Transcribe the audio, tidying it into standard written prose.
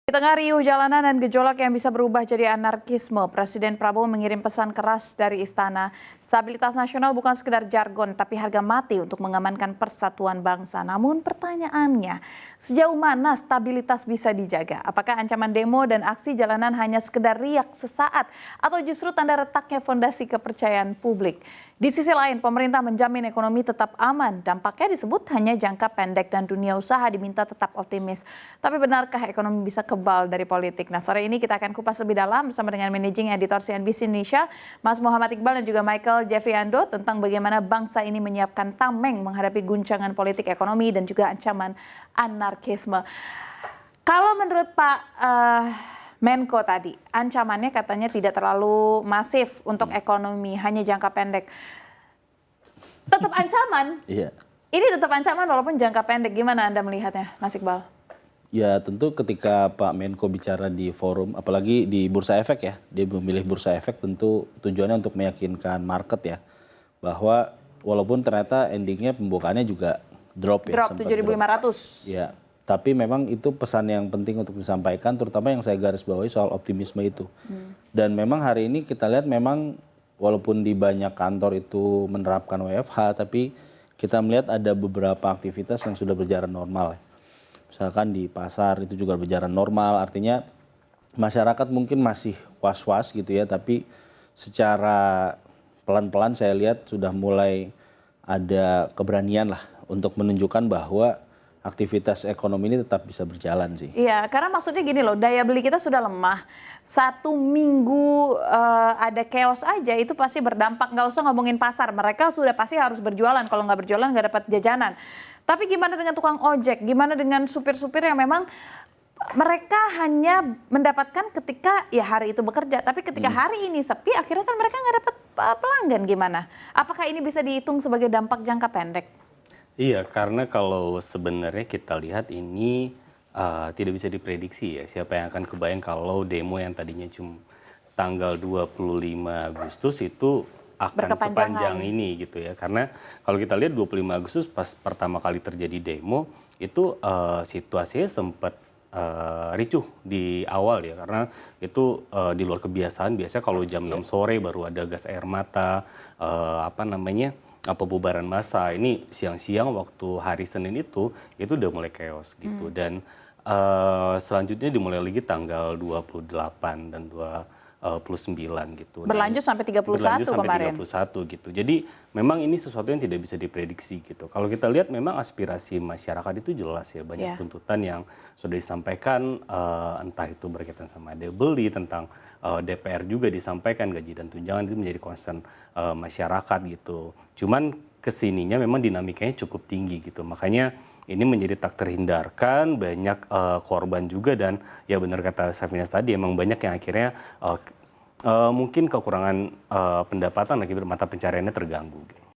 Di tengah riuh jalanan dan gejolak yang bisa berubah jadi anarkisme, Presiden Prabowo mengirim pesan keras dari istana. Stabilitas nasional bukan sekedar jargon, tapi harga mati untuk mengamankan persatuan bangsa. Namun pertanyaannya, sejauh mana stabilitas bisa dijaga? Apakah ancaman demo dan aksi jalanan hanya sekedar riak sesaat, atau justru tanda retaknya fondasi kepercayaan publik? Di sisi lain, pemerintah menjamin ekonomi tetap aman. Dampaknya disebut hanya jangka pendek dan dunia usaha diminta tetap optimis. Tapi benarkah ekonomi bisa kebal dari politik? Nah, sore ini kita akan kupas lebih dalam bersama dengan Managing Editor CNBC Indonesia, Mas Muhammad Iqbal dan juga Michael Jeffriando tentang bagaimana bangsa ini menyiapkan tameng menghadapi guncangan politik ekonomi dan juga ancaman anarkisme. Kalau menurut Pak Menko tadi, ancamannya katanya tidak terlalu masif untuk ekonomi, hanya jangka pendek. Tetap ancaman? Iya. Ini tetap ancaman walaupun jangka pendek. Gimana Anda melihatnya, Mas Iqbal? Ya tentu ketika Pak Menko bicara di forum, apalagi di Bursa Efek ya, dia memilih Bursa Efek tentu tujuannya untuk meyakinkan market ya, bahwa walaupun ternyata endingnya pembukaannya juga drop ya. Drop 7.500. Ya, tapi memang itu pesan yang penting untuk disampaikan, terutama yang saya garis bawahi soal optimisme itu. Dan memang hari ini kita lihat memang walaupun di banyak kantor itu menerapkan WFH, tapi kita melihat ada beberapa aktivitas yang sudah berjalan normal. Misalkan di pasar itu juga berjalan normal, artinya masyarakat mungkin masih was-was gitu ya, tapi secara pelan-pelan saya lihat sudah mulai ada keberanian lah untuk menunjukkan bahwa aktivitas ekonomi ini tetap bisa berjalan sih. Iya, karena maksudnya gini loh, daya beli kita sudah lemah. 1 minggu ada chaos aja itu pasti berdampak, nggak usah ngomongin pasar. Mereka sudah pasti harus berjualan, kalau nggak berjualan nggak dapat jajanan. Tapi gimana dengan tukang ojek, gimana dengan supir-supir yang memang mereka hanya mendapatkan ketika ya hari itu bekerja, tapi ketika hari ini sepi akhirnya kan mereka nggak dapat pelanggan, gimana? Apakah ini bisa dihitung sebagai dampak jangka pendek? Iya, karena kalau sebenarnya kita lihat ini tidak bisa diprediksi ya. Siapa yang akan kebayang kalau demo yang tadinya cuma tanggal 25 Agustus itu akan sepanjang ini gitu ya. Karena kalau kita lihat 25 Agustus pas pertama kali terjadi demo, itu situasinya sempat ricuh di awal ya. Karena itu di luar kebiasaan, biasanya kalau jam 6 sore baru ada gas air mata, pembubaran massa. Ini siang-siang waktu hari Senin itu udah mulai chaos gitu. Dan selanjutnya dimulai lagi tanggal 28 dan 29 gitu. Berlanjut sampai 31 berlanjut sampai kemarin. 31 gitu. Jadi memang ini sesuatu yang tidak bisa diprediksi gitu. Kalau kita lihat memang aspirasi masyarakat itu jelas ya. Banyak tuntutan yang sudah disampaikan, entah itu berkaitan sama daya beli, tentang DPR juga disampaikan, gaji dan tunjangan itu menjadi concern masyarakat gitu. Cuman kesininya memang dinamikanya cukup tinggi gitu. Makanya ini menjadi tak terhindarkan, banyak korban juga, dan ya benar kata Safina tadi, emang banyak yang akhirnya mungkin kekurangan pendapatan akibat mata pencariannya terganggu. Gitu.